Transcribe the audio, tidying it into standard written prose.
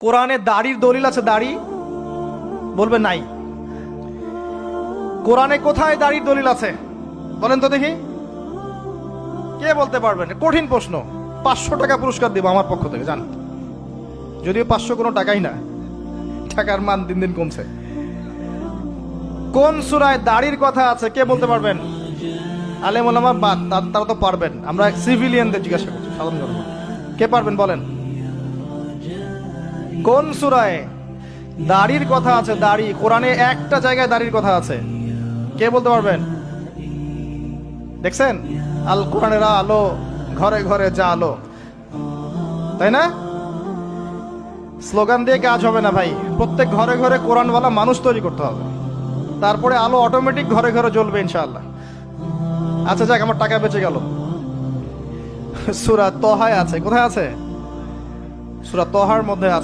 কোরআনে দাড়ির দলিল আছে? দাড়ি বলবে নাই। কোরআনে কোথায় দাড়ির দলিল আছে বলেন তো দেখি, কে বলতে পারবেন? কঠিন প্রশ্ন। 500 টাকা পুরস্কার দিব আমার পক্ষ থেকে, জান। যদিও 500 কোনো টাকাই না, টাকার মান দিন দিন কমছে। কোন সূরায় দাড়ির কথা আছে কে বলতে পারবেন? আলেম ওলামা বাদ, তারা তো পারবেন। আমরা সিভিলিয়ানদের জিজ্ঞাসা করছি, সাধারণ জনগণ। কে পারবেন বলেন? কোন সূরায় দাড়ির কথা আছে? দাড়ি কোরআনে একটা জায়গায় দাড়ির কথা আছে, কে বলতে পারবেন? দেখছেন, আল কোরআনের আলো ঘরে ঘরে যা আলো, তাই না? স্লোগান দিয়ে কাজ হবে না ভাই, প্রত্যেক ঘরে ঘরে কোরআনওয়ালা মানুষ তৈরি করতে হবে, তারপরে আলো অটোমেটিক ঘরে ঘরে জ্বলবে ইনশাআল্লাহ। আচ্ছা যাক, আমার টাকা বেঁচে গেল। সূরা তহায় আছে। কোথায় আছে? সূরা তহার মধ্যে আছে।